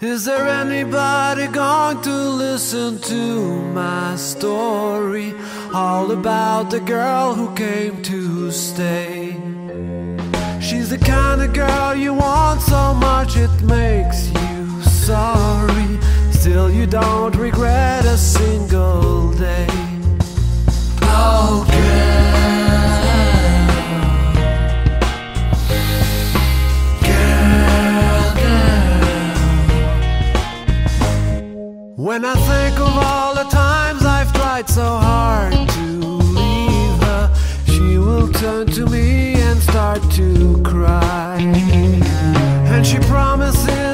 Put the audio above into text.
Is there anybody going to listen to my story? All about the girl who came to stay. She's the kind of girl you want so much it makes you sorry. Still you don't regret a single day. Oh when I think of all the times I've tried so hard to leave her, she will turn to me and start to cry. And she promises